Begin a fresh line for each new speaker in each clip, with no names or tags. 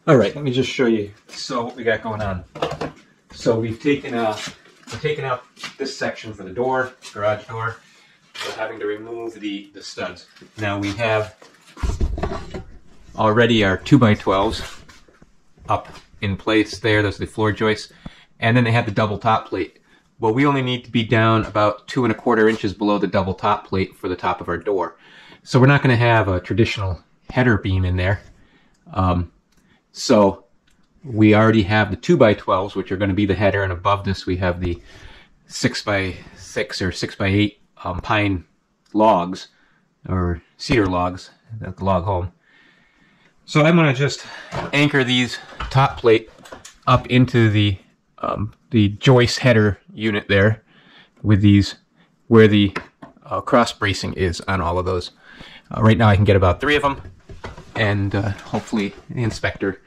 All right, let me just show you. So what we got going on. So we're taking out this section for the door, garage door. We're having to remove the studs. Now we have already our 2x12s up in place there. Those are the floor joists. And then they have the double top plate. Well, we only need to be down about 2 1/4 inches below the double top plate for the top of our door. So we're not going to have a traditional header beam in there. So we already have the 2x12s, which are going to be the header, and above this we have the 6x6 or 6x8 pine logs, or cedar logs, at the log home. So I'm going to just anchor these top plate up into the joist header unit there, with these where the cross bracing is on all of those. Right now I can get about 3 of them, and hopefully the inspector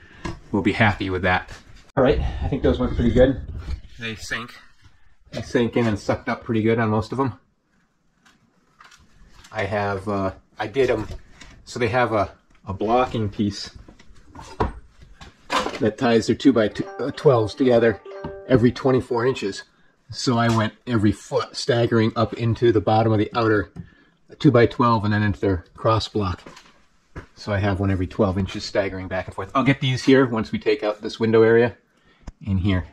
will be happy with that. All right, I think those went pretty good. They sank in and sucked up pretty good on most of them. I did them so they have a blocking piece that ties their 2x12s together every 24 inches. So I went every foot, staggering up into the bottom of the outer 2x12 and then into their cross block. So I have one every 12 inches staggering back and forth. I'll get these here once we take out this window area in here.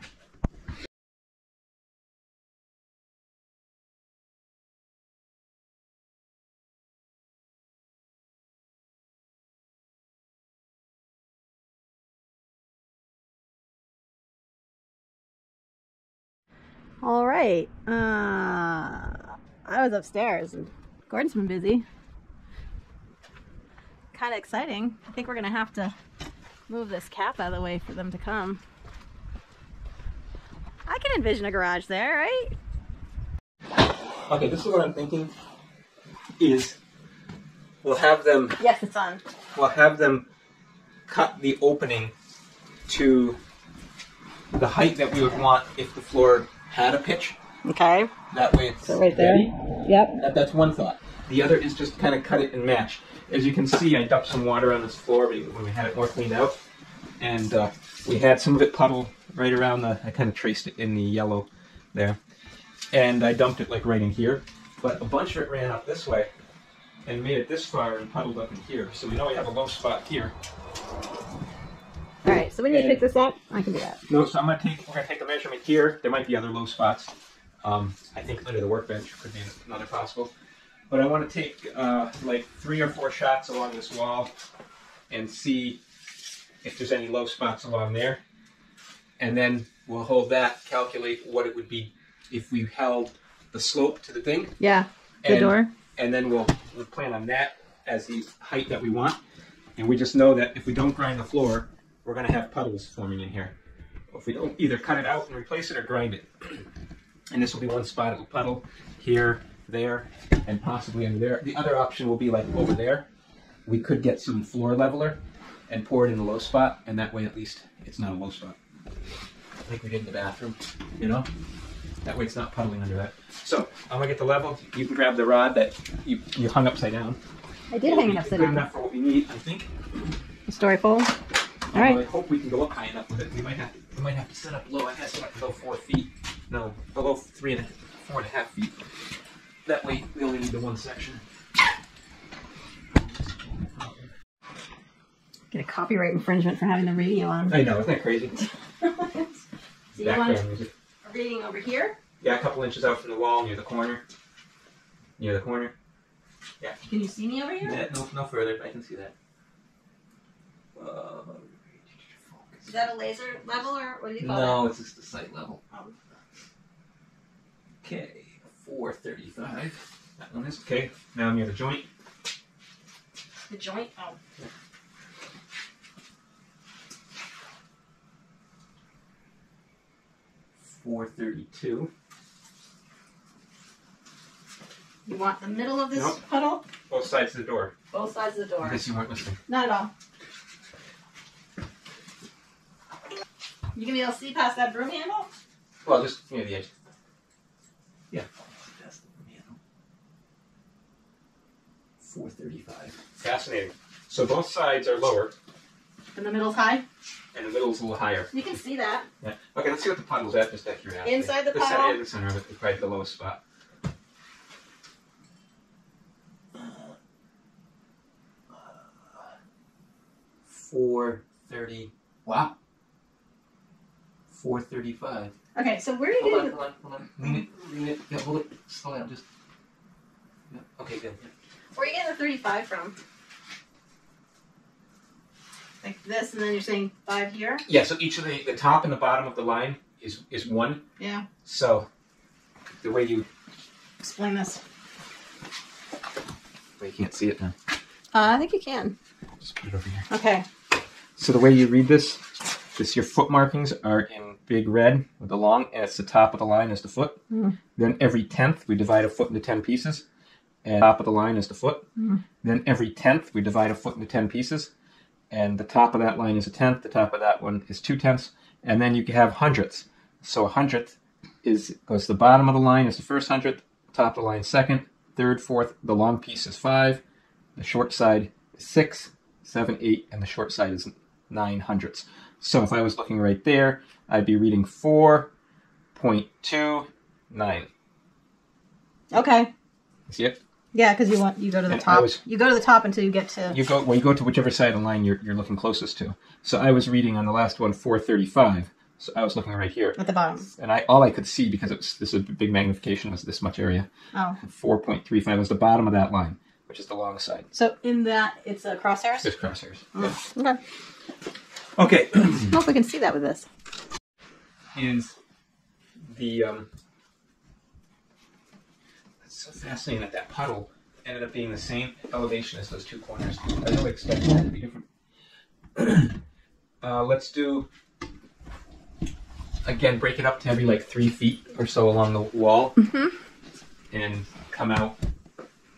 All right. I was upstairs and Gordon's been busy. Kind of exciting. I think we're gonna have to move this cap out of the way for them to come. I can envision a garage there, right?
Okay, this is what I'm thinking is we'll have them...
Yes, it's on.
We'll have them cut the opening to the height that we would want if the floor had a pitch.
Okay.
That way it's
so right there.
ready.
Yep.
That's one thought. The other is just kind of cut it and match. As you can see, I dumped some water on this floor when we had it more cleaned out. And we had some of it puddle right around I kind of traced it in the yellow there. And I dumped it like right in here. But a bunch of it ran up this way and made it this far and puddled up in here. So we know we have a low spot here.
All right, so we need to pick this up. I can do that.
No, so we're gonna take a measurement here. There might be other low spots. I think under the workbench could be another possible. But I want to take like 3 or 4 shots along this wall and see if there's any low spots along there. And then we'll hold that, calculate what it would be if we held the slope to the thing.
Yeah, the door. And
then we'll plan on that as the height that we want. And we just know that if we don't grind the floor, we're going to have puddles forming in here. If we don't either cut it out and replace it or grind it. And this will be one spot. It will puddle here, there, and possibly under there. The other option will be like over there. We could get some floor leveler and pour it in the low spot, and that way at least it's not a low spot. Like we did in the bathroom, you know? That way it's not puddling under that. So, I'm gonna get the level. You can grab the rod that you hung upside down.
I did hang it upside
down. Good
down.
enough for what we need, I think.
The story pole? All right.
I hope we can go up high enough with it. We might have to set up low. I had to below 4 feet. No, below 4.5 feet. That way we only need the one section.
Get a copyright infringement for having the radio on.
I know, isn't that crazy?
So you want a reading over here?
Yeah, a couple inches out from the wall near the corner. Near the corner. Yeah.
Can you see me over here?
Yeah, no further. I can see that.
Is that a laser level or what do you call it?
No, it's just the sight level. Okay, 435. That one is okay. Now I'm near the joint.
The joint? Oh.
Yeah. 432.
You want the middle of this puddle?
Both sides of the door.
Both sides of the door.
I guess you weren't listening.
Not at all. You gonna be able to see past that broom handle?
Well, just near the edge. Yeah. Past the broom handle. 435. Fascinating. So both sides are lower.
And the middle's high?
And the middle's a little higher.
You can see that.
Yeah. Okay, let's see what the puddle's at, just out of curiosity.
Inside the
center,
puddle?
yeah, the center of it is probably the lowest spot. 430. Wow. 435.
Okay, so where are you
Hold
getting
on. Lean it. Yeah, hold it. Slow down. Just. Yeah. Okay, good. Yeah.
Where are you getting the 35 from? Like this, and then you're saying 5 here?
Yeah, so each of the top and the bottom of the line is 1.
Yeah.
So the way you
Explain this.
well, you can't see it now.
I think you can.
Just put it over here.
Okay.
So the way you read this, your foot markings are in big red with the long, and it's the top of the line is the foot.
Mm.
Then every 10th, we divide a foot into 10 pieces, and top of the line is the foot.
Mm.
Then every 10th, we divide a foot into 10 pieces, and the top of that line is a 10th, the top of that one is 2/10, and then you can have hundredths. So a hundredth goes to the bottom of the line is the first hundredth, top of the line second, third, fourth, the long piece is 5, the short side is 6, 7, 8, and the short side is 9 hundredths. So if I was looking right there, I'd be reading 4.29.
Okay.
See it?
Yeah, because you go to the top. You go to the top until you get to.
You go to whichever side of the line you're looking closest to. So I was reading on the last one 435. So I was looking right here
At the bottom.
and all I could see, because this is a big magnification, was this much area.
Oh.
4.35 was the bottom of that line, which is the long side.
So in that, it's crosshairs.
There's crosshairs.
Yeah.
Okay.
Okay. I don't know if we can see that with this.
Is the it's so fascinating that that puddle ended up being the same elevation as those two corners. I really expected that to be different. Let's do, again, break it up to every 3 feet or so along the wall, and come out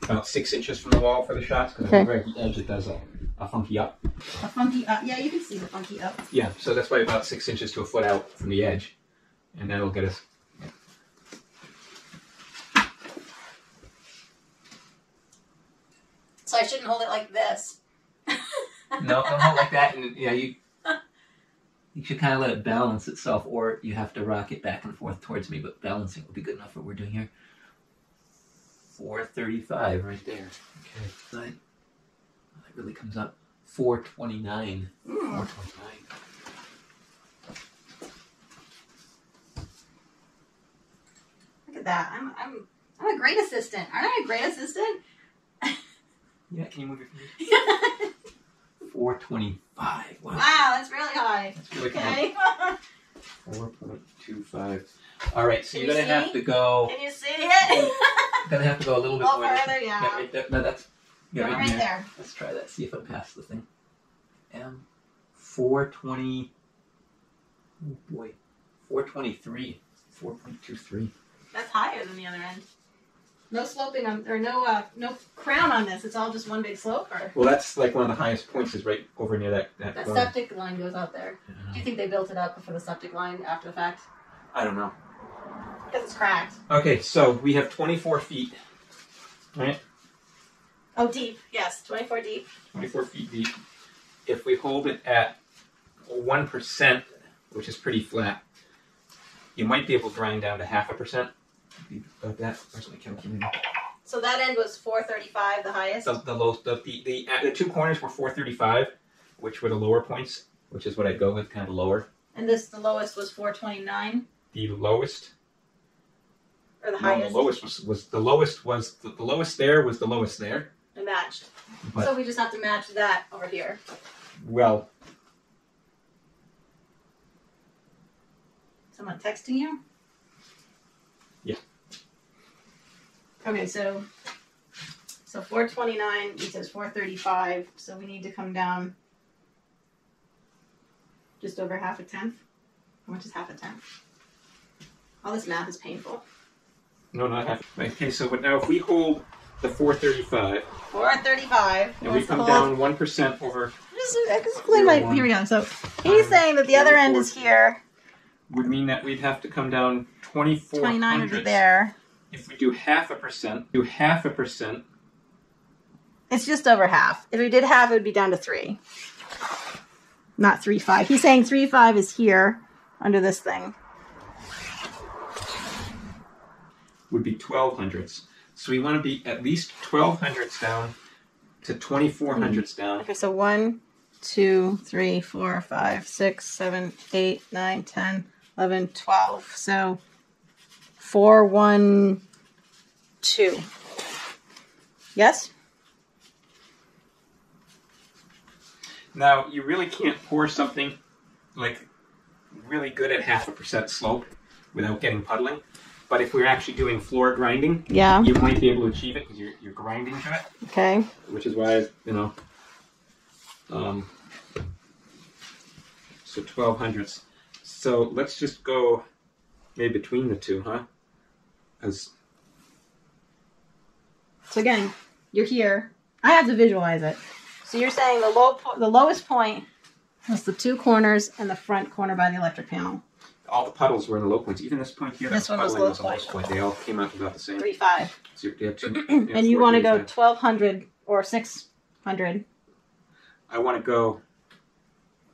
about 6 inches from the wall for the shots, because right at the edge it does a funky up.
A funky up. Yeah, you can see the funky up.
Yeah, so that's why about 6 inches to a foot out from the edge, and that'll get us.
So I shouldn't hold it like this.
No, don't hold like that, and yeah, you should kind of let it balance itself, or you have to rock it back and forth towards me, but balancing will be good enough for what we're doing here. 435 right there. Okay, so that really comes up. 429. 429.
Look at that. I'm a great assistant. Aren't I a great assistant?
Yeah, can you move your fingers? 425. Wow.
Wow, that's really high.
That's really
Okay.
4.25. All right, so you're
Can you
gonna have
see?
to go.
Can you see it?
Gonna have to go a little bit
Oh,
more.
further, yeah.
Right there. No, that's.
Yeah, right there.
Let's try that. See if I pass the thing. 420. Oh boy, 423. 4.23.
That's higher than the other end. No sloping on, or no crown on this. It's all just one big slope, or
Well, that's like one of the highest points is right over near that
that
corner.
septic line goes out there. Do you think they built it up for the septic line after the fact?
I don't know.
Because it's cracked.
Okay, so we have 24 feet, right?
Oh, deep. Yes, 24 deep.
24 feet deep. If we hold it at 1%, which is pretty flat, you might be able to grind down to 0.5%. About that. Where's my calculator?
So that end was 435, the highest.
The two corners were 435, which were the lower points, which is what I'd go with, kind of lower.
And the lowest was 429,
The lowest.
or the
No,
highest.
the lowest was the lowest there was the lowest there.
It matched.
But,
So we just have to match that over here.
well,
Someone texting you?
Yeah.
Okay, so 429, it says 435, so we need to come down just over 1/2 tenth. How much is 1/2 tenth? All this math is painful.
no, not half. Okay, so but now if we hold the 435
435.
and we come down 1% over,
Just explain my. Here we go. So he's saying that the other end is here.
would mean that we'd have to come down
29 would be
2400
there.
If we do 0.5%,
It's just over half. If we did half, it would be down to 3. Not 3.5. He's saying 3.5 is here under this thing.
Would be 1200s. So we want to be at least 1200s down to 2400s down.
Okay, so 1, 2, 3, 4, 5, 6, 7, 8, 9, 10, 11, 12. So 4, 1, 2. Yes?
Now, you really can't pour something like really good at 0.5% slope without getting puddling. But if we're actually doing floor grinding,
yeah,
you might be able to achieve it because you're grinding to it.
Okay.
Which is why, you know, so 1200s. So let's just go maybe between the two, huh?
So again, you're here. I have to visualize it. So you're saying the lowest point was the two corners and the front corner by the electric panel.
All the puddles were in the low points. Even this point here,
this one was the lowest point.
They all came out about the same.
3.5.
So you have two,
and you want to go 1200 or 600.
I want to go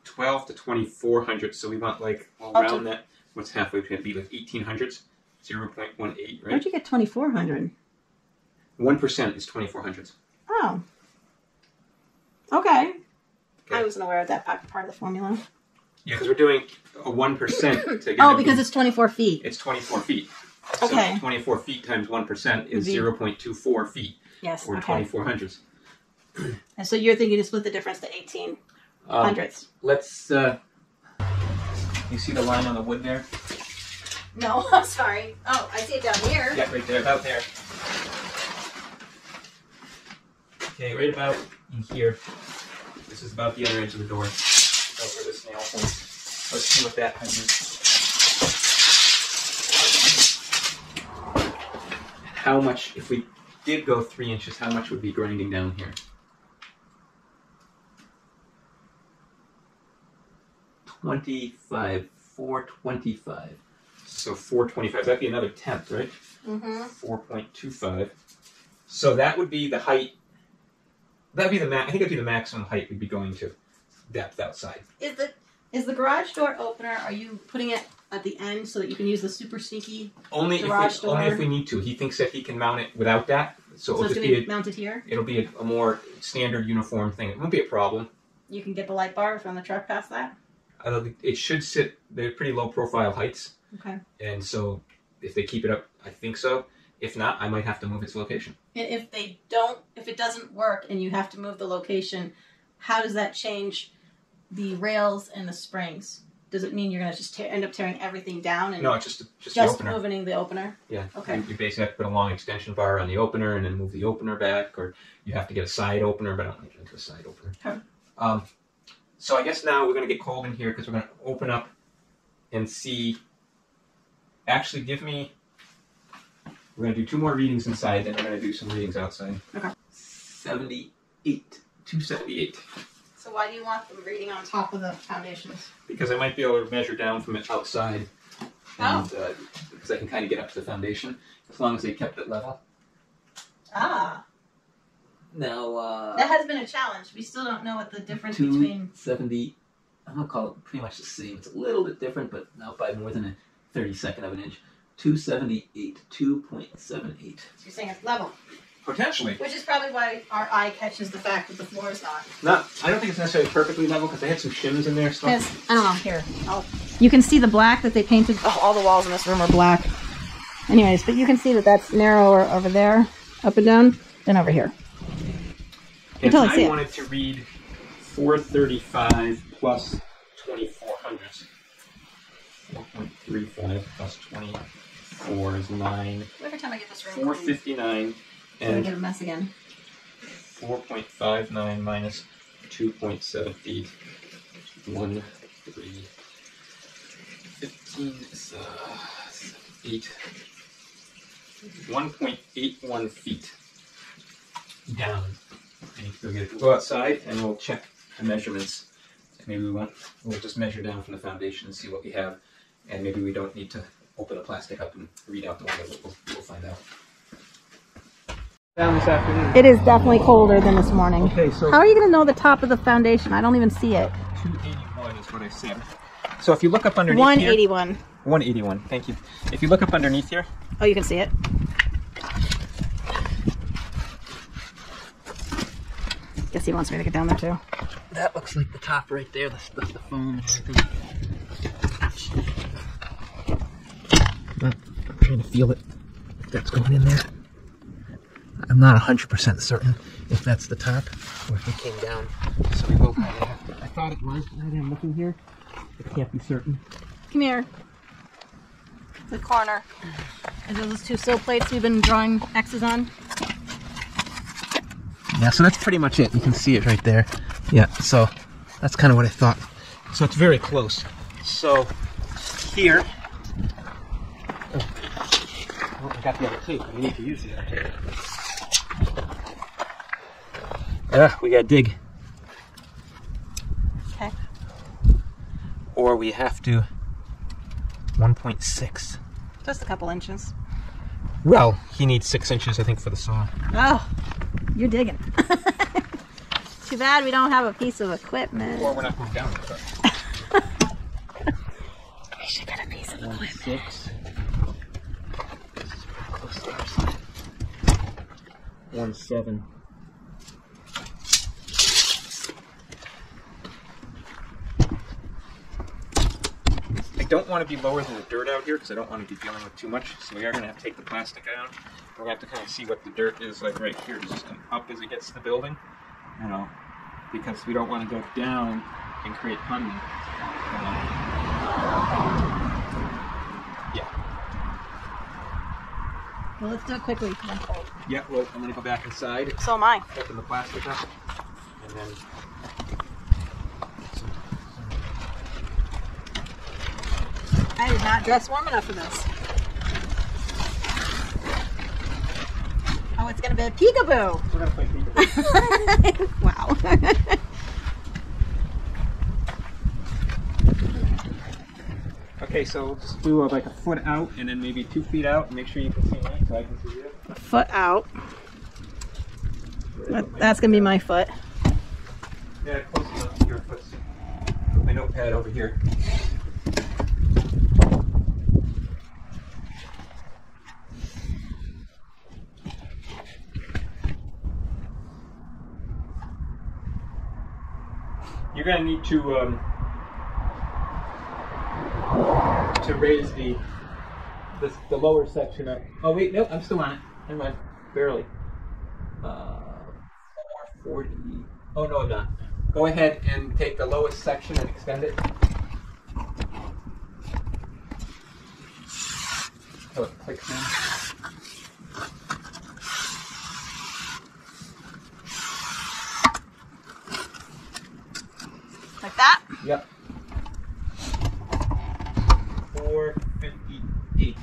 12 to 2400. So we want like around that. What's halfway? It's going to be like 1800s. 0.18, right?
Where'd you get 2400?
1% is 2400s.
Oh. Okay. I wasn't aware of that part of the formula.
Yeah, because we're doing a 1% to get.
Oh, because it's 24 feet.
It's 24 feet.
Okay.
So 24 feet times 1% is 0.24 feet.
Yes.
Or 2400s.
And so you're thinking to split the difference to 1800s.
Let's. You see the line on the wood there?
No, I'm sorry. Oh, I see it down here.
Yeah, right there, about there. Okay, right about in here. This is about the other edge of the door. Over this nail point. Let's see what that means. How much, if we did go 3 inches, how much would be grinding down here? 25, 425. So 425, that'd be another tenth, right? Mm-hmm. 4.25. So that would be the height. That'd be the I think it'd be the maximum height we'd be going to. Depth outside.
Is the garage door opener, are you putting it at the end so that you can use the super sneaky
garage door? Only if we need to. He thinks that he can mount it without that. So it'll just be
mounted here?
It'll be a more standard uniform thing. It won't be a problem.
You can get the light bar from the truck past that?
It should sit, they're pretty low profile heights.
Okay.
And so if they keep it up, I think so. If not, I might have to move its location.
If it doesn't work and you have to move the location, how does that change the rails and the springs? Does it mean you're going to just end up tearing everything down? And
no, it's just the opener.
Moving the opener?
Yeah.
Okay.
You basically have to put a long extension bar on the opener and then move the opener back, or you have to get a side opener, but I don't want to get into a side opener. Okay. So I guess now we're going to get cold in here because we're going to open up and see. Actually, we're going to do 2 more readings inside, then we're going to do some readings outside. Okay. 78. 278.
So why do you want them reading on top of the foundations?
Because I might be able to measure down from it outside. And, because I can kind of get up to the foundation, as long as they kept it level.
Ah.
Now,
that has been a challenge. We still don't know what the difference between...
270, I'm going to call it pretty much the same. It's a little bit different, but not by more than a 32nd of an inch. 278, 2.78. So
you're saying it's level?
Potentially.
Which is probably why our eye catches the fact that the floor is not.
No, I don't think it's necessarily perfectly level because they had some shims in there.
Yes, I don't know. Here. You can see the black that they painted. Oh, all the walls in this room are black. Anyways, but you can see that that's narrower over there, up and down, than over here.
And I wanted to read 435 plus 2400. 4.35 plus 24 is 9.
Every time I get this room
459. And
I get a mess again.
4.59 minus 2.7 feet. 1, 3, 15 is 8. 1.81 feet down. We'll go outside and we'll check the measurements. Maybe we'll just measure down from the foundation and see what we have. And maybe we don't need to open the plastic up and read out the one that we'll find out. Down this afternoon.
It is definitely colder than this morning.
Okay, so
how are you going to know the top of the foundation? I don't even see it.
281. 181 is what I said. So if you look up underneath
181.
Here, 181, thank you. If you look up underneath here.
Oh, you can see it. Guess he wants me to get down there too.
That looks like the top right there, the foam and everything. But I'm trying to feel it, if that's going in there. I'm not 100% certain if that's the top or if it came down. So we will kind of have to, I thought it was, now that I'm looking here, I can't be certain.
Come here. The corner. Are those two sill plates we've been drawing X's on?
Yeah, so that's pretty much it. You can see it right there. Yeah, so that's kind of what I thought. So it's very close. So here, I got the other tape. I need to use the other tape. Yeah, we gotta dig.
Okay.
Or we have to 1.6.
Just a couple inches.
Well, he needs 6 inches, I think, for the saw.
Oh, you're digging. Too bad we don't have a piece of equipment.
Or we're not going down the truck.
We should get a piece of equipment.
1.6. This is pretty close to our side. 1.7. I don't want to be lower than the dirt out here because I don't want to be dealing with too much. So we are going to have to take the plastic out. We're going to have to kind of see what the dirt is like right here. Does this come up as it gets to the building? You know, because we don't want to go down and create funding. Yeah.
Well, let's do it quickly because I'm cold.
Yeah, well, I'm going to go back inside.
So am I.
Open the plastic up. And then...
I did not dress warm enough for this. Oh, it's going to be a peekaboo.
We're going to play peekaboo.
Wow.
Okay, so just do like a foot out and then maybe 2 feet out and make sure you can see me so I can see you.
A foot out. That's going to be my foot.
Yeah, close enough to your foot. Put my notepad over here. You're going to need to raise the lower section up. Oh wait, no, I'm still on it. Never mind, barely. 440. Oh no, I'm not. Go ahead and take the lowest section and extend it. So it clicks in.
Like that?
Yep. 458.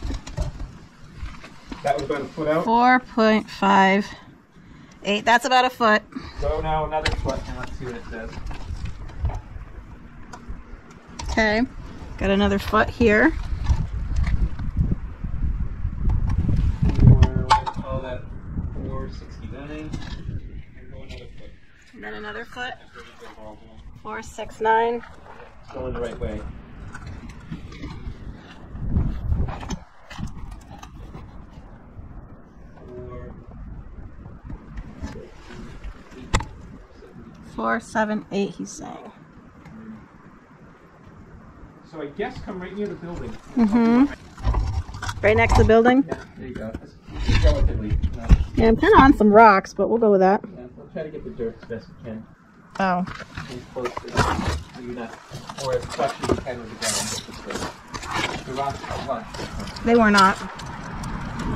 That was about a foot out.
4.58. That's about a foot.
Go now another foot and let's see what it says.
Okay. Got another foot here.
Let's call that 469. And go another foot.
And then another foot. 469.
It's going the right way.
Four, 7, 8, he's saying.
So I guess come right near the building.
Mm-hmm. Right next to the building?
Yeah, there you go. It's relatively.
Yeah, I'm kind of on some rocks, but we'll go with that.
Yeah, we'll try to get the dirt as best we can.
Oh.
As close to so you're not, or as close as you can with the ground. The rocks are flush.
They were not.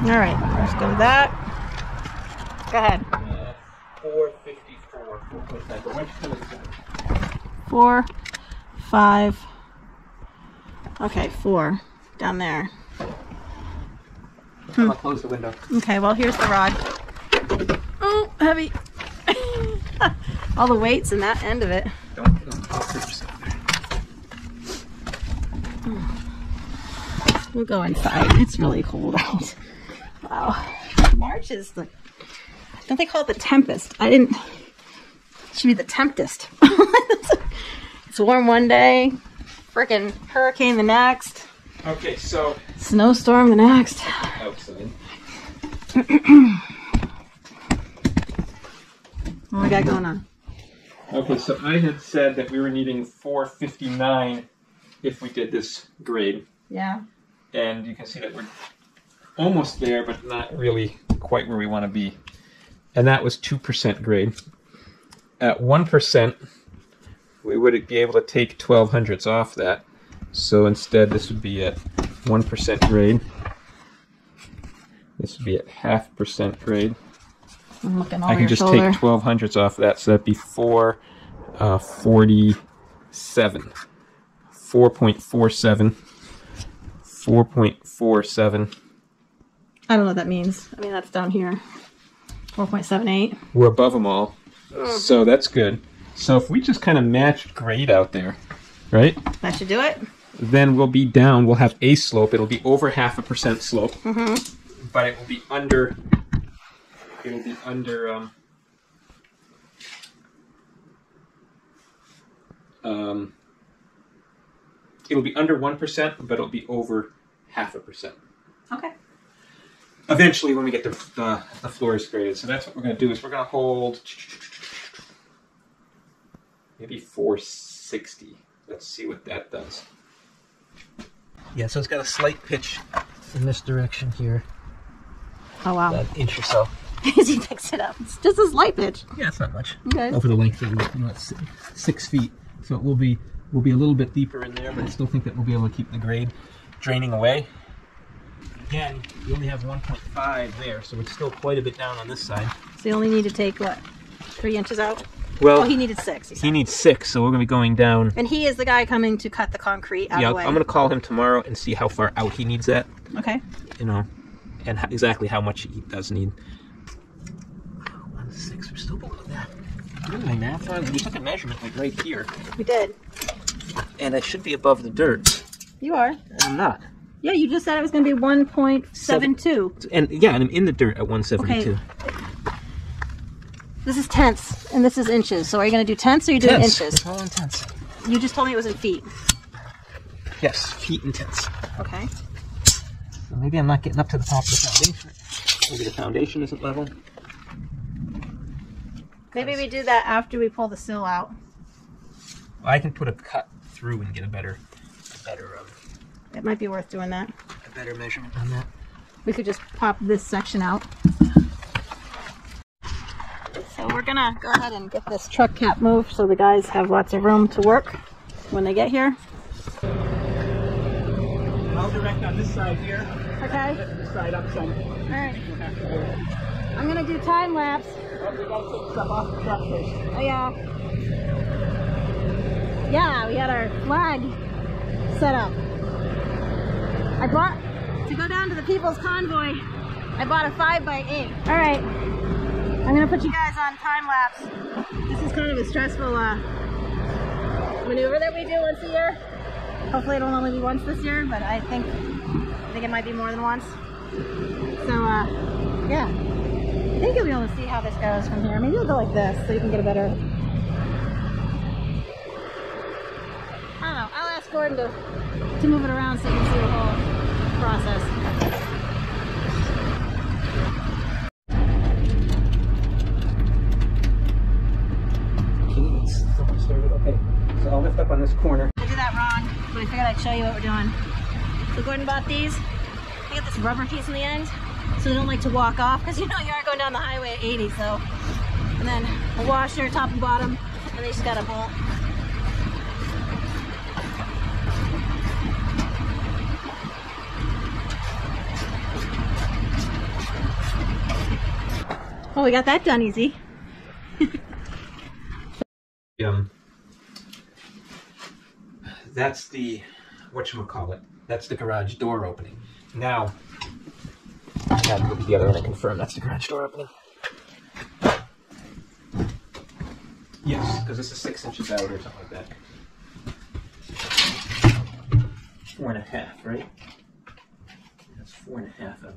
All right, let's go with that. Go ahead.
454. 4.5. But why don't you come inside?
4, 5. Okay, 4 down there.
I'm gonna close the window.
Okay, well here's the rod. Oh, heavy. All the weights in that end of it.
Don't hurt yourself there.
We'll go inside. It's really cold out. Wow. March is the... Don't they call it the Tempest? I didn't... It should be the Temptest. It's It's warm one day, freaking hurricane the next.
Okay, so
Snowstorm the next.
outside.
What we got going on?
Okay, so I had said that we were needing 459 if we did this grade.
Yeah.
And you can see that we're almost there, but not really quite where we want to be. And that was 2% grade. At 1%, we would be able to take 1200ths off that. So instead, this would be at 1% grade. This would be at 0.5% grade.
I'm looking over
I can
your
just
shoulder.
take 1200ths off that, so that'd be 4.47. 4.47. 4.47.
I don't know what that means. I mean, that's down here. 4.78.
We're above them all, so that's good. So if we just kind of match grade out there, right?
That should do it.
Then we'll be down. We'll have a slope. It'll be over 0.5% slope, but it will be under. It'll be under. It'll be under 1%, but it'll be over 0.5%.
Okay.
Eventually, when we get the floors graded, so that's what we're going to do. Is we're going to hold maybe 460. Let's see what that does. Yeah, so it's got a slight pitch in this direction here.
Oh wow.
About an inch or so.
As he picks it up, it's just a slight pitch.
Yeah, it's not much.
Okay.
Over the length of it, it's 6 feet, so it will be a little bit deeper in there, but I still think that we'll be able to keep the grade draining away. Again, we only have 1.5 there, so it's still quite a bit down on this side.
So you only need to take what, 3 inches out?
Well,
Oh, he needed 6.
he needs 6, so we're going to be going down.
And he is the guy coming to cut the concrete out
Yeah,
of the way.
I'm going to call him tomorrow and see how far out he needs that.
Okay.
You know, and exactly how much he does need. 1.6, we're still below that. Doing my math wrong? We took a measurement like right here,
We did.
and I should be above the dirt.
You are.
And I'm not.
Yeah, you just said it was going to be 1.72.
And yeah, and I'm in the dirt at 172.
Okay. This is tenths, and this is inches. So are you going to do tenths or are you doing
Tenths.
inches?
It's all in tenths.
You just told me it was in feet.
Yes, feet and tenths.
Okay.
So maybe I'm not getting up to the top of the foundation. Maybe the foundation isn't level.
Maybe we do that after we pull the sill out.
I can put a cut through and get a better
It might be worth doing that.
measurement on that.
We could just pop this section out. So we're gonna go ahead and get this truck cap moved so the guys have lots of room to work when they get here.
I'll direct on this side here.
Okay.
This side up some.
Alright. I'm gonna do time lapse.
Oh, we gotta take stuff off the truck first.
Oh yeah. Yeah, we had our flag set up. I bought, to go down to the People's Convoy, I bought a 5x8. Alright, I'm gonna put you guys on time lapse. This is kind of a stressful maneuver that we do once a year. Hopefully it'll only be once this year, but I think it might be more than once. So yeah, I think you'll be able to see how this goes from here. Maybe you'll go like this so you can get a better, I don't know, I'll ask Gordon to move it around so you can see the whole process.
Okay, so I'll lift up on this corner.
I did that wrong, but I figured I'd show you what we're doing. So Gordon bought these. They got this rubber piece in the end, so they don't like to walk off, because you know you are going down the highway at 80, so. And then a washer, top and bottom, and they just got a bolt. Oh, we got that done easy.
That's the, whatchamacallit, that's the garage door opening. Now, I gotta look at the other one and confirm that's the garage door opening. Yes, because this is 6 inches out or something like that. 4.5, right? That's 4.5 out.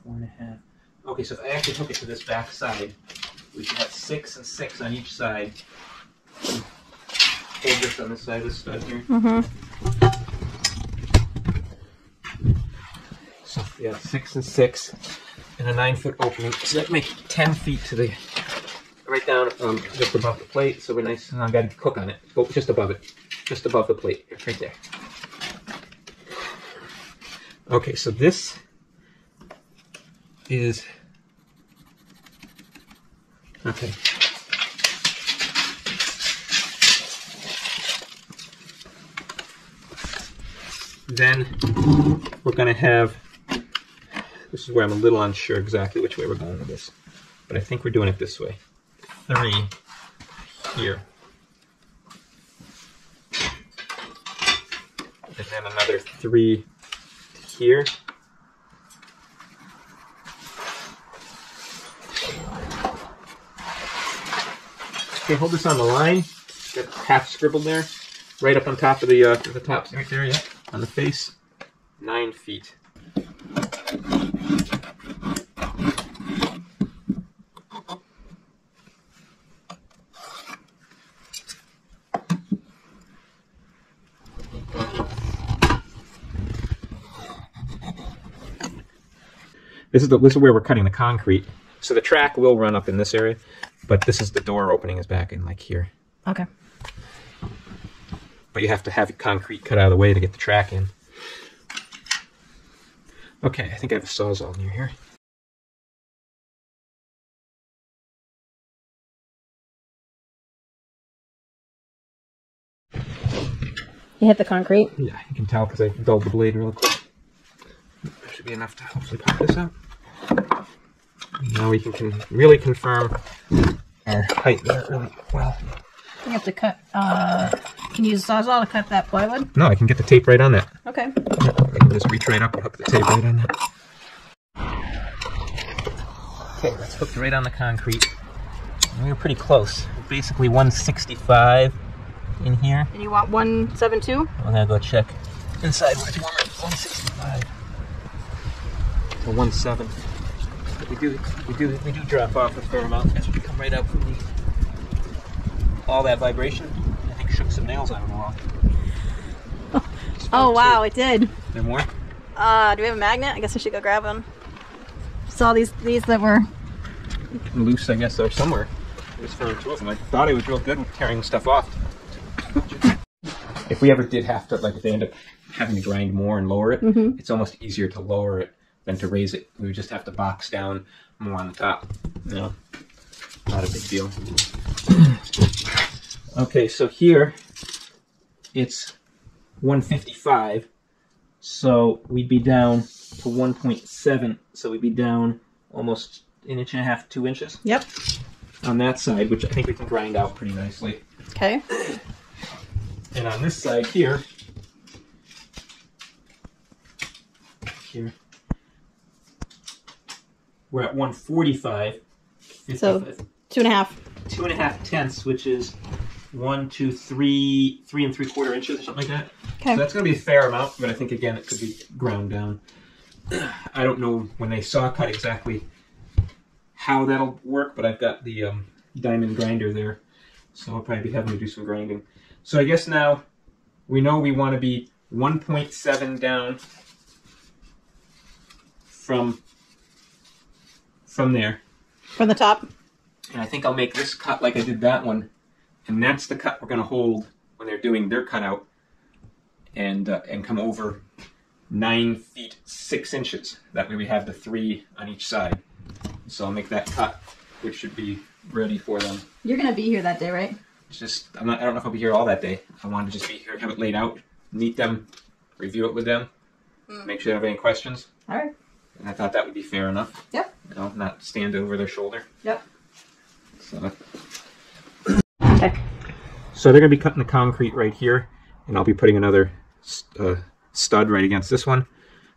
4.5. Okay, so if I actually hook it to this back side, we should have 6 and 6 on each side. Hold this on the side of the stud here. So we have 6 and 6 and a 9-foot opening. So that makes 10 feet to the right down just above the plate. So we're nice. And I've got to cook on it. Oh, just above it, just above the plate, right there. Okay, so this is okay. Then we're going to have, this is where I'm a little unsure exactly which way we're going with this, but I think we're doing it this way. 3 here. And then another 3 here. Okay, hold this on the line. Got half scribbled there, right up on top of the top right there, yeah, on the face. 9 feet. This is where we're cutting the concrete. So the track will run up in this area, but this is the door opening is back in like here.
Okay.
But you have to have concrete cut out of the way to get the track in. Okay, I think I have a sawzall near here.
You hit the concrete?
Yeah, you can tell because I dulled the blade real quick. There should be enough to hopefully pop this out. Now we can really confirm our height there really well.
You have to cut, can you use a sawzall to cut that plywood?
No, I can get the tape right on that.
Okay.
I can just reach right up and hook the tape right on that. Okay, that's hooked right on the concrete. And we were pretty close. Basically 165 in here.
And you want 172?
I'm gonna go check inside where it's warmer. 165 to 17. But we do drop off a fair amount as we come right out from all that vibration. I think shook some nails out of the wall.
Oh wow, it did.
There more?
Do we have a magnet? I guess I should go grab one. Saw these that were
Loose, I guess, they're somewhere. I just found 2 of them. I thought I was real good with tearing stuff off. If we ever did have to, like if they end up having to grind more and lower it, it's almost easier to lower it than to raise it. We would just have to box down more on the top. No, not a big deal. Okay, so here it's 155, so we'd be down to 1.7, so we'd be down almost 1.5 inches, 2 inches.
Yep.
On that side, which I think we can grind out pretty nicely.
Okay.
And on this side here, we're at 145. 55.
So 2.5.
2.5 tenths, which is 1, 2, 3 3¾ inches or something like that.
Okay.
So that's going to be a fair amount, but I think again it could be ground down. I don't know when they saw cut exactly how that'll work, but I've got the diamond grinder there, so I'll probably be having to do some grinding. So I guess now we know we want to be 1.7 down from there.
From the top?
And I think I'll make this cut like I did that one, and that's the cut we're going to hold when they're doing their cutout, and come over 9 feet 6 inches. That way we have the 3 on each side. So I'll make that cut, which should be ready for them.
You're gonna be here that day, right?
It's just I don't know if I'll be here all that day. I wanted to just be here, have it laid out, meet them, review it with them, make sure they have any questions.
All right.
And I thought that would be fair enough.
Yep.
You know, not stand over their shoulder.
Yep.
So.
Okay.
So they're going to be cutting the concrete right here, and I'll be putting another stud right against this one.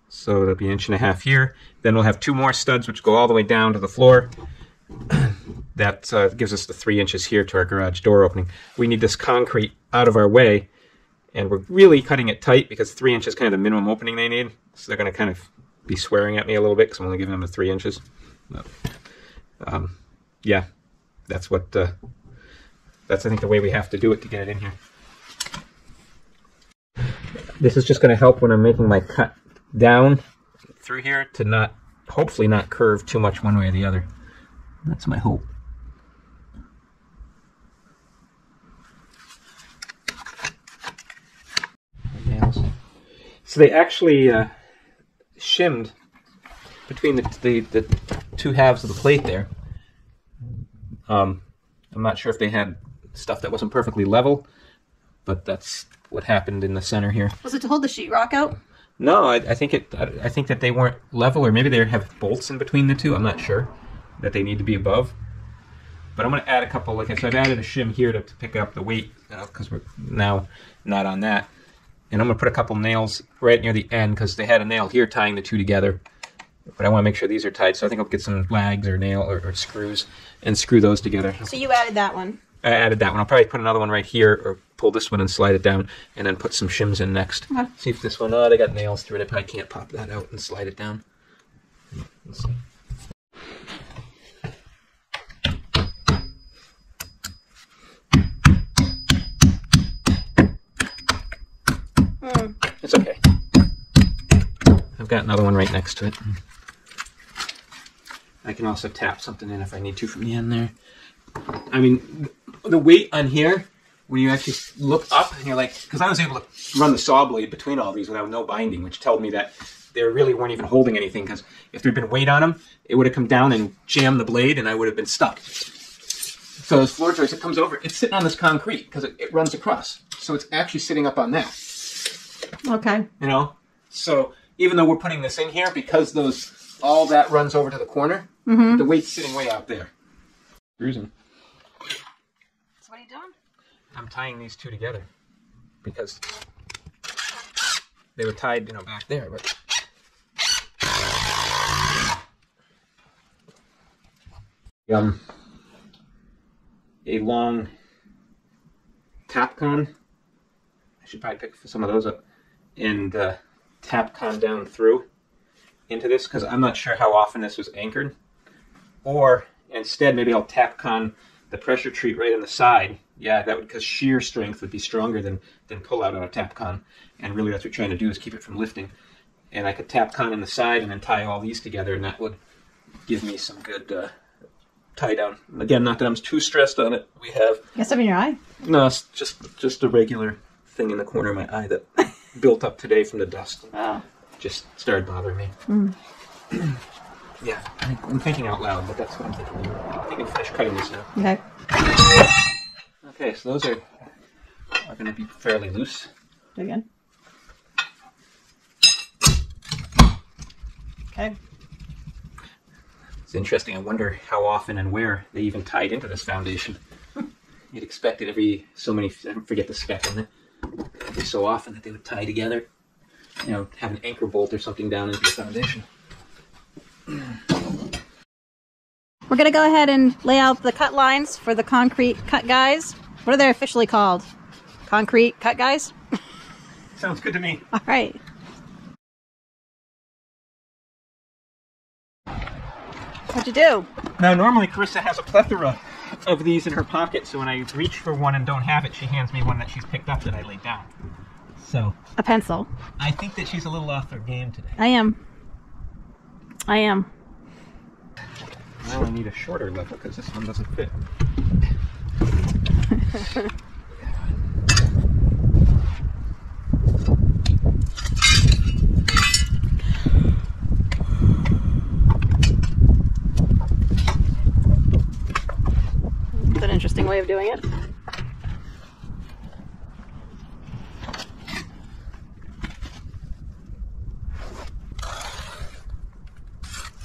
So that'll be 1.5 inches here. Then we'll have 2 more studs which go all the way down to the floor. That gives us the 3 inches here to our garage door opening. We need this concrete out of our way, and we're really cutting it tight because 3 inches is kind of the minimum opening they need. So they're going to kind of be swearing at me a little bit because I'm only giving them the 3 inches. But, yeah, that's what that's, I think, the way we have to do it to get it in here. This is just going to help when I'm making my cut down through here to not, hopefully not curve too much one way or the other. That's my hope. Nails. So they actually shimmed between the two halves of the plate there. I'm not sure if they had stuff that wasn't perfectly level, but that's what happened in the center here.
Was it to hold the sheetrock out?
No, I think that they weren't level, or maybe they have bolts in between the two. I'm not sure that they need to be above. But I'm going to add a couple. Like I said, I've added a shim here to pick up the weight because we're now not on that. And I'm going to put a couple nails right near the end because they had a nail here tying the two together. But I want to make sure these are tight, so I think I'll get some lags or nail or screws and screw those together.
So you added that one?
I added that one. I'll probably put another one right here, or pull this one and slide it down, and then put some shims in next.
Okay.
See if this one, oh, they got nails through it. I probably can't pop that out and slide it down. Let's see. It's okay. I've got another one right next to it. I can also tap something in if I need to from the end there. I mean, the weight on here, when you actually look up and you're like, because I was able to run the saw blade between all these without no binding, which told me that they really weren't even holding anything, because if there'd been weight on them, it would have come down and jammed the blade and I would have been stuck. So this floor joist, it comes over, it's sitting on this concrete because it runs across. So it's actually sitting up on that.
Okay.
You know? So even though we're putting this in here, because all that runs over to the corner, the weight's sitting way out there. Cruising.
So what are you doing?
I'm tying these two together because they were tied, back there. But a long tap con. I should probably pick some of those up and tap con down through into this, because I'm not sure how often this was anchored. Or instead, maybe I'll tap con the pressure treat right in the side. Yeah, that would, because shear strength would be stronger than pull out on a tap con. And really that's what we're trying to do, is keep it from lifting. And I could tap con in the side and then tie all these together, and that would give me some good tie down. Again, not that I'm too stressed on it. We have...
You got something in your eye?
No, it's just a regular thing in the corner of my eye that built up today from the dust.
Oh. Just
started bothering me. Yeah, I'm thinking out loud, but that's what I'm thinking. I think I can finish cutting this now.
Okay.
Okay, so those are going to be fairly loose.
Do it again. Okay.
It's interesting. I wonder how often and where they even tied into this foundation. You'd expect it every so many, I forget the spec on it, every so often that they would tie together. Have an anchor bolt or something down into the foundation.
We're going to go ahead and lay out the cut lines for the concrete cut guys. What are they officially called? Concrete cut guys?
Sounds good to me.
All right. What'd you do?
Now, normally Karissa has a plethora of these in her pocket, so when I reach for one and don't have it, she hands me one that she's picked up that I laid down. So
a pencil.
I think that she's a little off her game today.
I am.
Now I need a shorter level because this one doesn't fit.
It's an interesting way of doing it.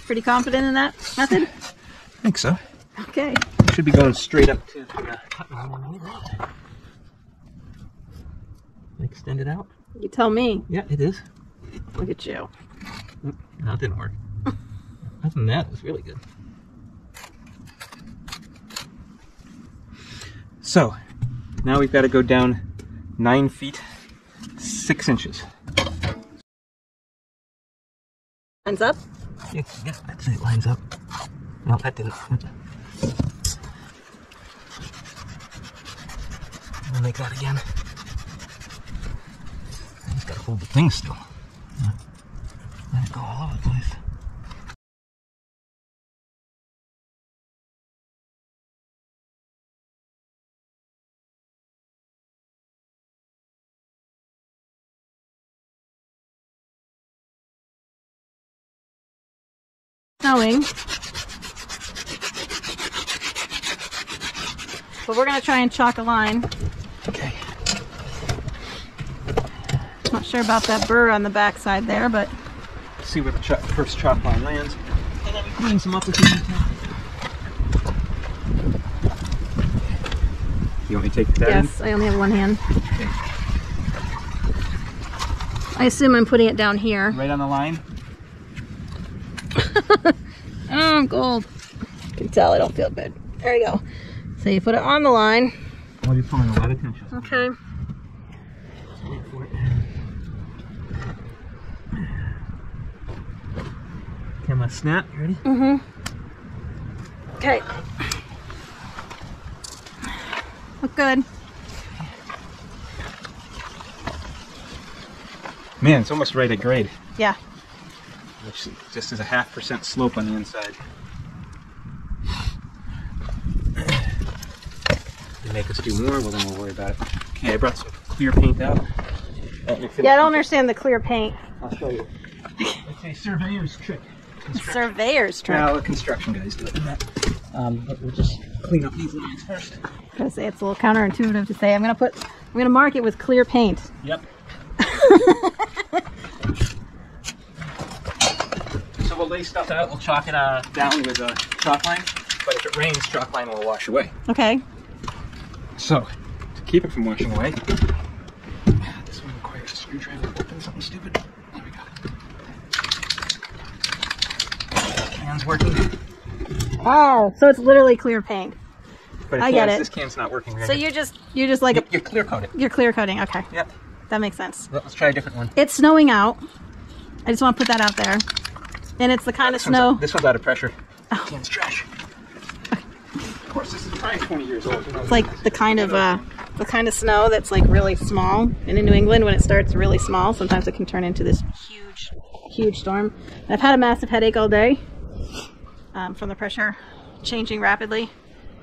Pretty confident in that method?
I think so.
Okay.
Should be going straight up to extend it out.
You tell me.
Yeah, it is.
Look at you.
No, it didn't work. Other than that, it was really good. So, now we've got to go down 9 feet, 6 inches.
Lines up?
Yeah, that's it, lines up. No, that didn't. I'll make that again. I just gotta hold the thing still. Let it go all over the place.
Snowing. But we're going to try and chalk a line.
Okay.
Not sure about that burr on the back side there, but...
Let's see where the first chalk line lands. And then we clean some up with you. You want me to take that in?
Yes, I only have one hand.
Okay.
I assume I'm putting it down here.
Right on the line?
Oh, I'm cold. You can tell I don't feel good. There you go. So you put it on the line.
Oh, you're pulling a lot of tension.
Okay.
Wait for it. Camera snap. You ready?
Mm-hmm. Okay. Look good.
Man, it's almost right at grade.
Yeah.
Which just is a 0.5% slope on the inside. If you make us do more, well then we'll worry about it. Okay, I brought some clear paint out.
Yeah, I don't understand the clear paint.
I'll show you. It's a surveyor's trick.
Surveyor's trick.
Well, the construction guys do it. But we'll just clean up these lines first.
I was gonna say it's a little counterintuitive to say I'm gonna mark it with clear paint.
Yep. So we'll lay stuff out. We'll chalk it down with a chalk line. But if it rains, chalk line will wash away.
Okay.
So to keep it from washing away, this one requires a screwdriver to open something stupid. There we go. Can's working.
Oh, so it's literally clear paint.
But
I get it.
This can's not working.
So you're just like
you're clear coating.
You're clear coating. Okay.
Yep.
That makes sense.
Let's try a different one.
It's snowing out. I just want to put that out there. And it's the kind of snow.
This one's out of pressure.
Oh.
Can's trash. Of course, this is probably 20 years old.
It's like the kind of snow that's like really small. And in New England, when it starts really small, sometimes it can turn into this huge storm. And I've had a massive headache all day from the pressure changing rapidly.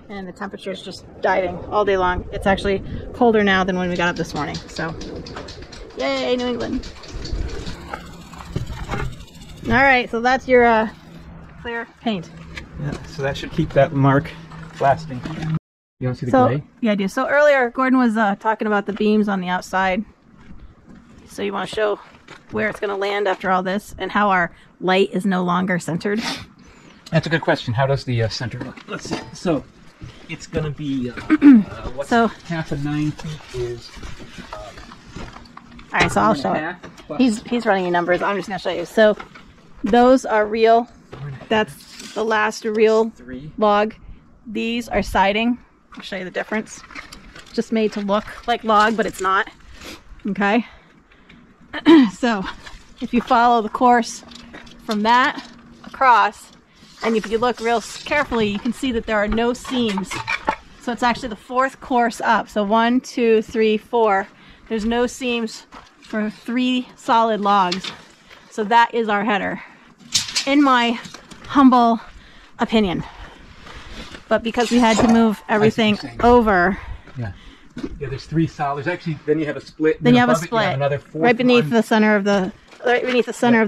And the temperature is just diving all day long. It's actually colder now than when we got up this morning. So, yay, New England. All right, so that's your clear paint.
Yeah, so that should keep that mark lasting. You want to see the gray?
Yeah, I do. So earlier, Gordon was talking about the beams on the outside. So you want to show where it's going to land after all this and how our light is no longer centered?
That's a good question. How does the center look? Let's see. So it's going to be what's half of 9 feet is.
All right, so I'll show it. He's running your numbers. I'm just going to show you. So those are real. That's the last real log. These are siding. I'll show you the difference. Just made to look like log, but it's not. Okay. So if you follow the course from that across, and if you look real carefully, you can see that there are no seams. So it's actually the 4th course up. So 1, 2, 3, 4. There's no seams for 3 solid logs. So that is our header, in my humble opinion. But because we had to move everything over.
Yeah, there's 3 solids. Actually, then you have a split.
Then you have a split.
You have another 4th
right beneath the center of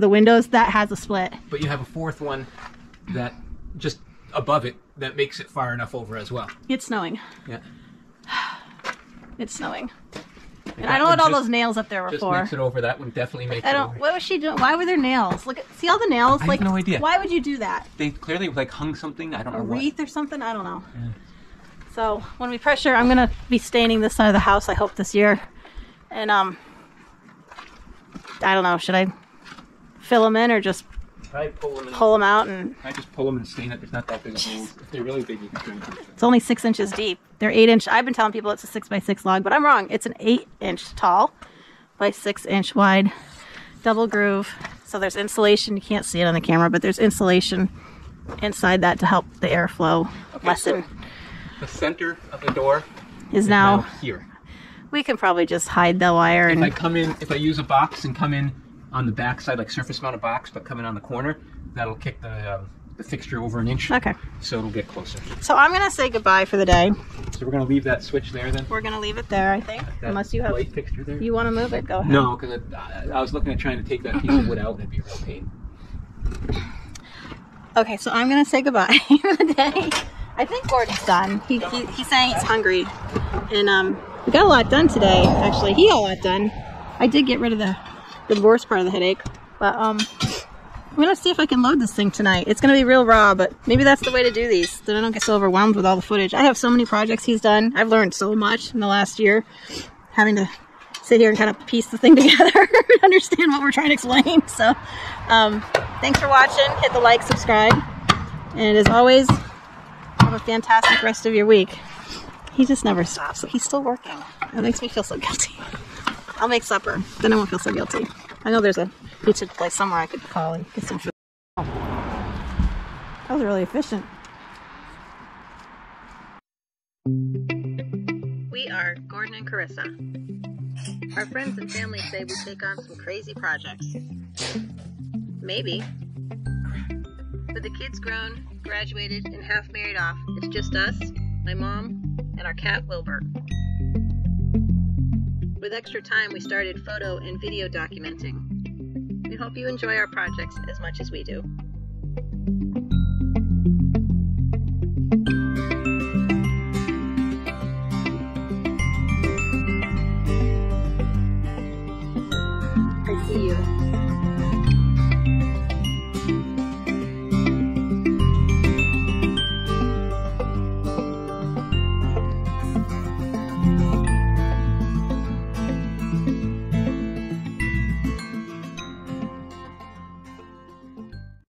the windows. That has a split.
But you have a 4th one that just above it that makes it far enough over as well.
It's snowing.
Yeah.
It's snowing. And I don't know what all those nails up there were
just
for.
Just makes it over. That one definitely makes it over.
What was she doing? Why were there nails? Look, see all the nails?
I have no idea.
Why would you do that?
They clearly like hung something. I don't know what.
A wreath or something? I don't know. Yeah. So when we pressure, I'm gonna be staining this side of the house. I hope this year. And I don't know. Should I fill them in or just pull them out? And
I just pull them and stain it. There's not that big a hole. If they're really big, you can trim them.
It's only 6 inches deep. They're 8-inch. I've been telling people it's a 6x6 log, but I'm wrong. It's an 8-inch tall by 6-inch wide double groove. So there's insulation. You can't see it on the camera, but there's insulation inside that to help the airflow lessen.
So the center of the door
is now
here.
We can probably just hide the wire.
If I come in, if I use a box and come in on the back side, like surface mount a box, but come in on the corner, that'll kick the fixture over an inch.
Okay.
So it'll get closer.
So I'm gonna say goodbye for the day.
So we're gonna leave that switch there then.
We're gonna leave it there, I think,
That
unless you have.
light fixture there.
You want to move it? Go ahead.
No, because I was looking at trying to take that piece of wood out, and it'd be a real pain.
Okay, so I'm gonna say goodbye for the day. I think Gordon's done. He's saying he's hungry, and we got a lot done today. Actually, he got a lot done. I did get rid of the worst part of the headache, but I'm gonna see if I can load this thing tonight. It's gonna be real raw, but maybe that's the way to do these, so I don't get so overwhelmed with all the footage. I have so many projects he's done. I've learned so much in the last year, having to sit here and kind of piece the thing together and understand what we're trying to explain. So, thanks for watching. Hit the like, subscribe, and as always, have a fantastic rest of your week. He just never stops. He's still working. It makes me feel so guilty. I'll make supper. Then I won't feel so guilty. I know there's a pizza place somewhere I could call and get some food. Oh, that was really efficient. We are Gordon and Karissa. Our friends and family say we take on some crazy projects. Maybe. With the kids grown, graduated, and half married off, it's just us, my mom, and our cat Wilbur. With extra time, we started photo and video documenting. We hope you enjoy our projects as much as we do.